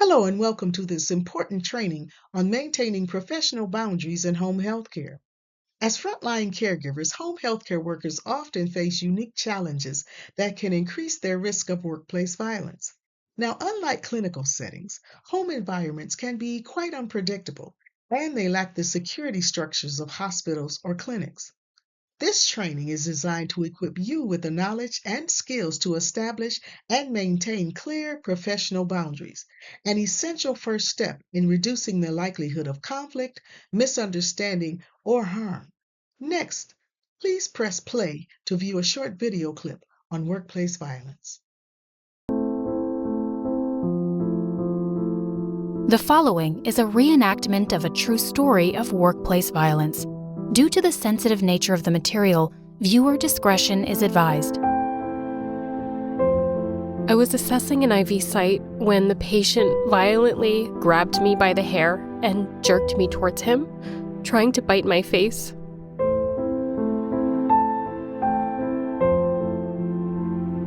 Hello and welcome to this important training on maintaining professional boundaries in home healthcare. As frontline caregivers, home healthcare workers often face unique challenges that can increase their risk of workplace violence. Now, unlike clinical settings, home environments can be quite unpredictable and they lack the security structures of hospitals or clinics. This training is designed to equip you with the knowledge and skills to establish and maintain clear professional boundaries, an essential first step in reducing the likelihood of conflict, misunderstanding, or harm. Next, please press play to view a short video clip on workplace violence. The following is a reenactment of a true story of workplace violence. Due to the sensitive nature of the material, viewer discretion is advised. I was assessing an IV site when the patient violently grabbed me by the hair and jerked me towards him, trying to bite my face.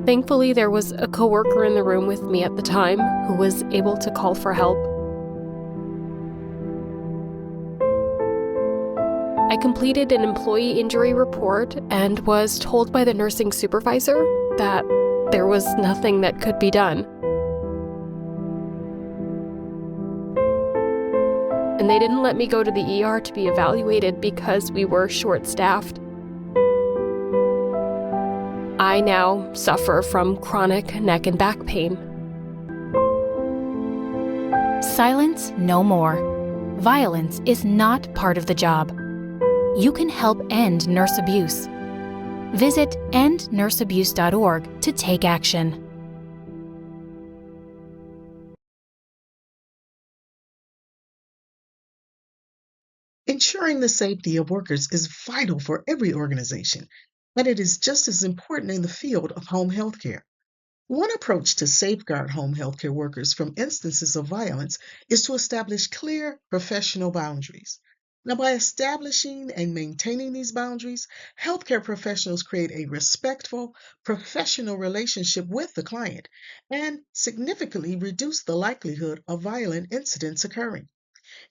Thankfully, there was a coworker in the room with me at the time who was able to call for help. I completed an employee injury report and was told by the nursing supervisor that there was nothing that could be done. And they didn't let me go to the ER to be evaluated because we were short-staffed. I now suffer from chronic neck and back pain. Silence no more. Violence is not part of the job. You can help end nurse abuse. Visit endnurseabuse.org to take action. Ensuring the safety of workers is vital for every organization, and it is just as important in the field of home healthcare. One approach to safeguard home healthcare workers from instances of violence is to establish clear professional boundaries. Now, by establishing and maintaining these boundaries, healthcare professionals create a respectful, professional relationship with the client and significantly reduce the likelihood of violent incidents occurring.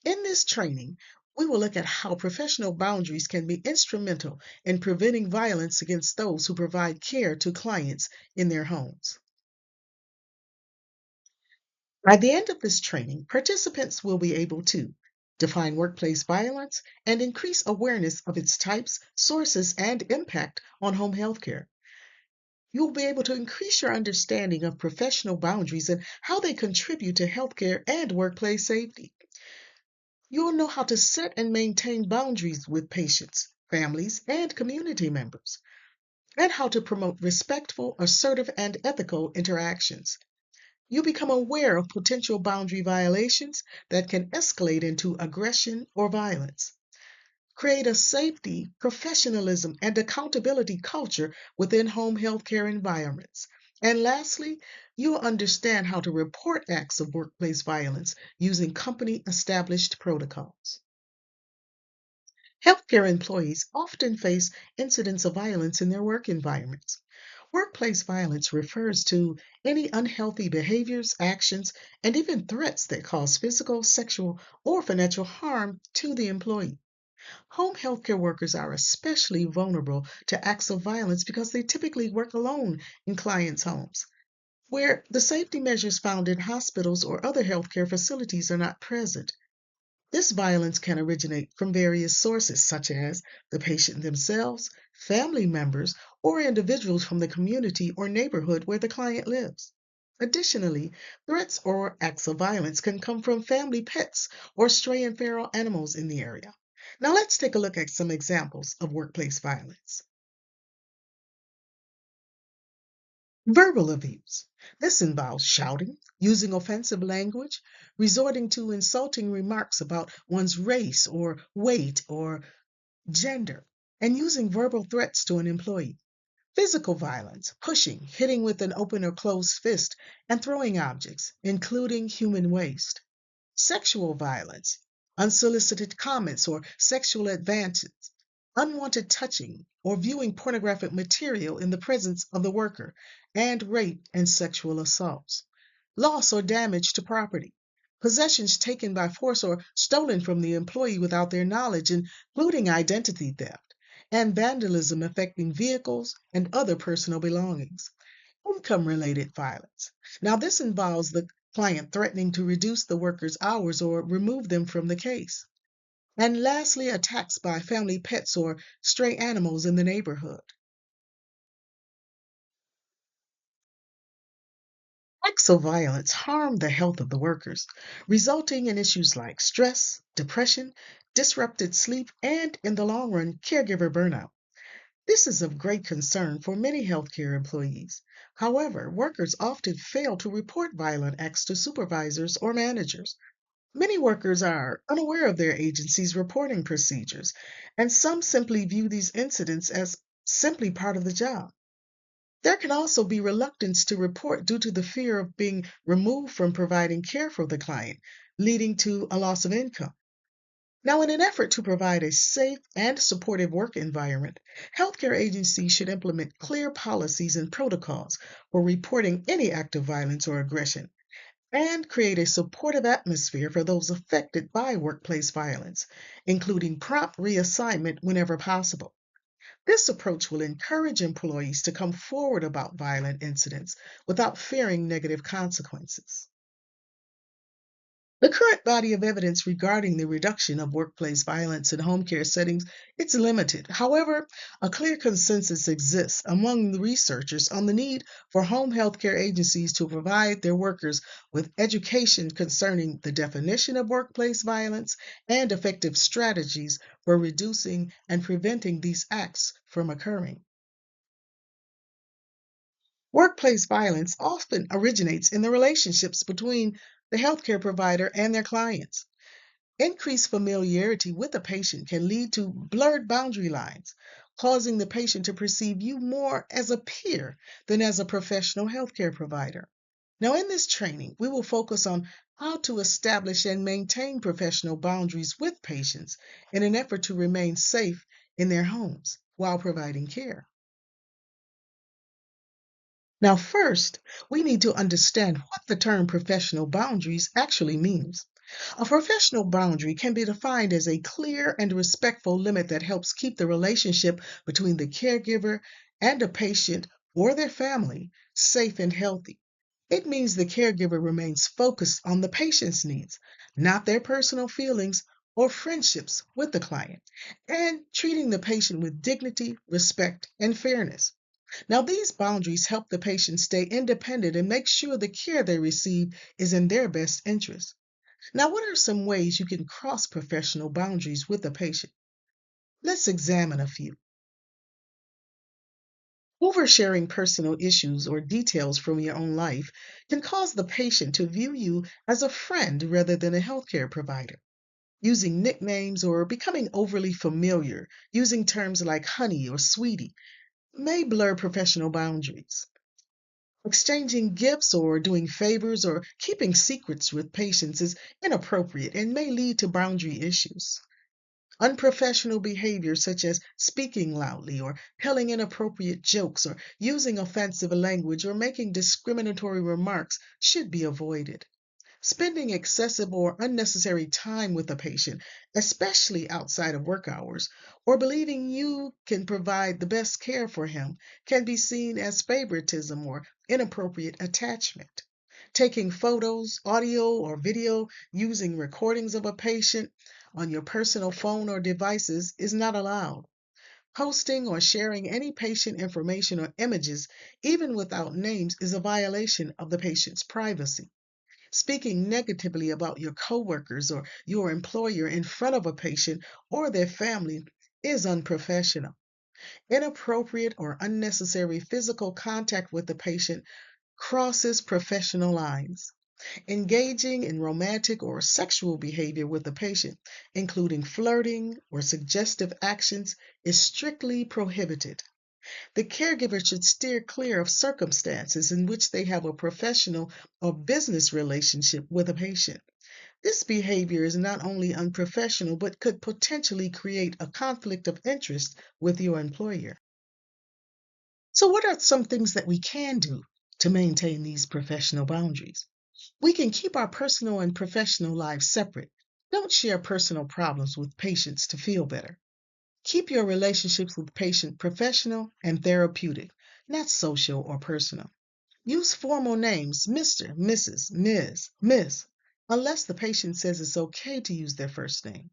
In this training, we will look at how professional boundaries can be instrumental in preventing violence against those who provide care to clients in their homes. By the end of this training, participants will be able to define workplace violence and increase awareness of its types, sources, and impact on home healthcare. You'll be able to increase your understanding of professional boundaries and how they contribute to healthcare and workplace safety. You'll know how to set and maintain boundaries with patients, families, and community members, and how to promote respectful, assertive, and ethical interactions. You become aware of potential boundary violations that can escalate into aggression or violence. Create a safety, professionalism, and accountability culture within home healthcare environments. And lastly, you'll understand how to report acts of workplace violence using company established protocols. Healthcare employees often face incidents of violence in their work environments. Workplace violence refers to any unhealthy behaviors, actions, and even threats that cause physical, sexual, or financial harm to the employee. Home healthcare workers are especially vulnerable to acts of violence because they typically work alone in clients' homes, where the safety measures found in hospitals or other healthcare facilities are not present. This violence can originate from various sources, such as the patient themselves, family members, or individuals from the community or neighborhood where the client lives. Additionally, threats or acts of violence can come from family pets or stray and feral animals in the area. Now, let's take a look at some examples of workplace violence. Verbal abuse. This involves shouting, using offensive language, resorting to insulting remarks about one's race or weight or gender, and using verbal threats to an employee. Physical violence, pushing, hitting with an open or closed fist, and throwing objects, including human waste. Sexual violence, unsolicited comments or sexual advances, unwanted touching, or viewing pornographic material in the presence of the worker, and rape and sexual assaults. Loss or damage to property. possessions taken by force or stolen from the employee without their knowledge, including identity theft, and vandalism affecting vehicles and other personal belongings. Income-related violence. Now, this involves the client threatening to reduce the worker's hours or remove them from the case. And lastly, attacks by family pets or stray animals in the neighborhood. Acts of violence harm the health of the workers, resulting in issues like stress, depression, disrupted sleep, and, in the long run, caregiver burnout. This is of great concern for many healthcare employees. However, workers often fail to report violent acts to supervisors or managers. Many workers are unaware of their agency's reporting procedures, and some simply view these incidents as simply part of the job. There can also be reluctance to report due to the fear of being removed from providing care for the client, leading to a loss of income. Now, in an effort to provide a safe and supportive work environment, healthcare agencies should implement clear policies and protocols for reporting any act of violence or aggression and create a supportive atmosphere for those affected by workplace violence, including prompt reassignment whenever possible. This approach will encourage employees to come forward about violent incidents without fearing negative consequences. The current body of evidence regarding the reduction of workplace violence in home care settings is limited. However, a clear consensus exists among the researchers on the need for home health care agencies to provide their workers with education concerning the definition of workplace violence and effective strategies for reducing and preventing these acts from occurring. Workplace violence often originates in the relationships between the healthcare provider and their clients. Increased familiarity with a patient can lead to blurred boundary lines, causing the patient to perceive you more as a peer than as a professional healthcare provider. Now, in this training, we will focus on how to establish and maintain professional boundaries with patients in an effort to remain safe in their homes while providing care. Now, first, we need to understand what the term professional boundaries actually means. A professional boundary can be defined as a clear and respectful limit that helps keep the relationship between the caregiver and a patient or their family safe and healthy. It means the caregiver remains focused on the patient's needs, not their personal feelings or friendships with the client, and treating the patient with dignity, respect, and fairness. Now, these boundaries help the patient stay independent and make sure the care they receive is in their best interest. Now, what are some ways you can cross professional boundaries with a patient? Let's examine a few. Oversharing personal issues or details from your own life can cause the patient to view you as a friend rather than a healthcare provider. Using nicknames or becoming overly familiar, using terms like honey or sweetie, may blur professional boundaries. Exchanging gifts or doing favors or keeping secrets with patients is inappropriate and may lead to boundary issues. Unprofessional behavior, such as speaking loudly or telling inappropriate jokes or using offensive language or making discriminatory remarks, should be avoided. Spending excessive or unnecessary time with a patient, especially outside of work hours, or believing you can provide the best care for him, can be seen as favoritism or inappropriate attachment. Taking photos, audio, or video using recordings of a patient on your personal phone or devices is not allowed. Posting or sharing any patient information or images, even without names, is a violation of the patient's privacy. Speaking negatively about your coworkers or your employer in front of a patient or their family is unprofessional. Inappropriate or unnecessary physical contact with the patient crosses professional lines. Engaging in romantic or sexual behavior with the patient, including flirting or suggestive actions, is strictly prohibited. The caregiver should steer clear of circumstances in which they have a professional or business relationship with a patient. This behavior is not only unprofessional, but could potentially create a conflict of interest with your employer. So, what are some things that we can do to maintain these professional boundaries? We can keep our personal and professional lives separate. Don't share personal problems with patients to feel better. Keep your relationships with patient professional and therapeutic, not social or personal. Use formal names, Mr., Mrs., Ms., Miss, unless the patient says it's okay to use their first name.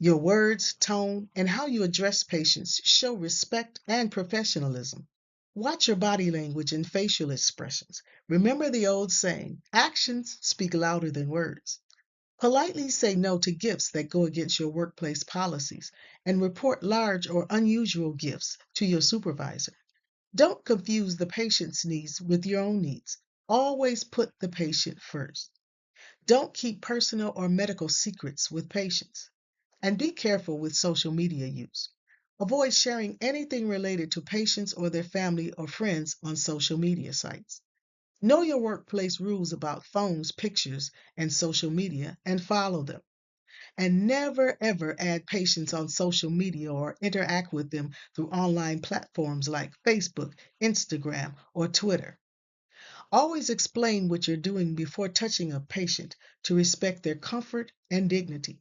Your words, tone, and how you address patients show respect and professionalism. Watch your body language and facial expressions. Remember the old saying, actions speak louder than words. Politely say no to gifts that go against your workplace policies and report large or unusual gifts to your supervisor. Don't confuse the patient's needs with your own needs. Always put the patient first. Don't keep personal or medical secrets with patients. And be careful with social media use. Avoid sharing anything related to patients or their family or friends on social media sites. Know your workplace rules about phones, pictures, and social media and follow them. And never ever add patients on social media or interact with them through online platforms like Facebook, Instagram, or Twitter. Always explain what you're doing before touching a patient to respect their comfort and dignity.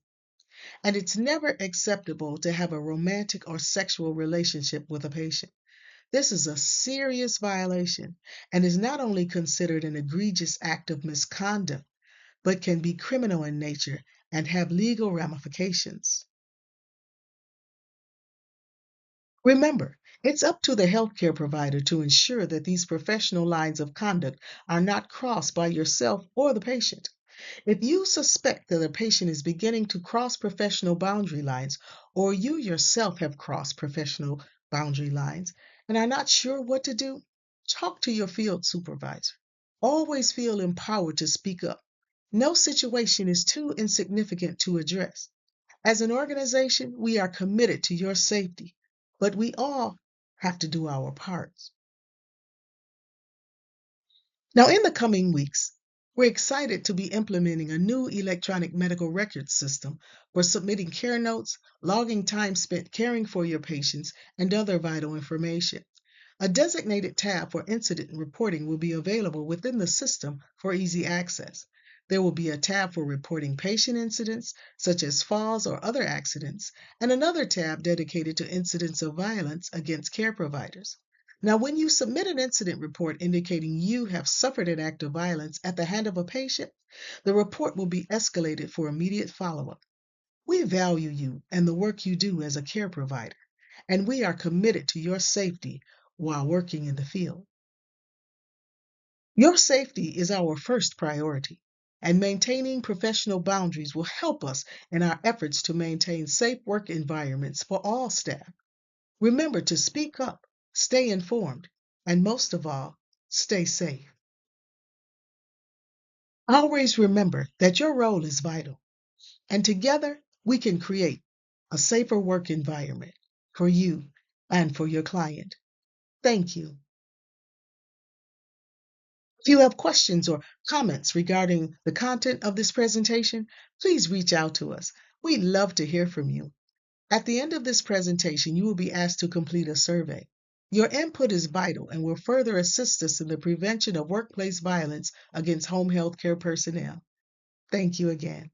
And it's never acceptable to have a romantic or sexual relationship with a patient. This is a serious violation and is not only considered an egregious act of misconduct, but can be criminal in nature and have legal ramifications. Remember, it's up to the healthcare provider to ensure that these professional lines of conduct are not crossed by yourself or the patient. If you suspect that a patient is beginning to cross professional boundary lines, or you yourself have crossed professional boundary lines and are not sure what to do, talk to your field supervisor. Always feel empowered to speak up. No situation is too insignificant to address. As an organization, we are committed to your safety, but we all have to do our parts. Now, in the coming weeks, we're excited to be implementing a new electronic medical record system for submitting care notes, logging time spent caring for your patients, and other vital information. A designated tab for incident reporting will be available within the system for easy access. There will be a tab for reporting patient incidents, such as falls or other accidents, and another tab dedicated to incidents of violence against care providers. Now, when you submit an incident report indicating you have suffered an act of violence at the hand of a patient, the report will be escalated for immediate follow-up. We value you and the work you do as a care provider, and we are committed to your safety while working in the field. Your safety is our first priority, and maintaining professional boundaries will help us in our efforts to maintain safe work environments for all staff. Remember to speak up, stay informed, and most of all, stay safe. Always remember that your role is vital, and together we can create a safer work environment for you and for your client. Thank you. If you have questions or comments regarding the content of this presentation, please reach out to us. We'd love to hear from you. At the end of this presentation, you will be asked to complete a survey. Your input is vital and will further assist us in the prevention of workplace violence against home health care personnel. Thank you again.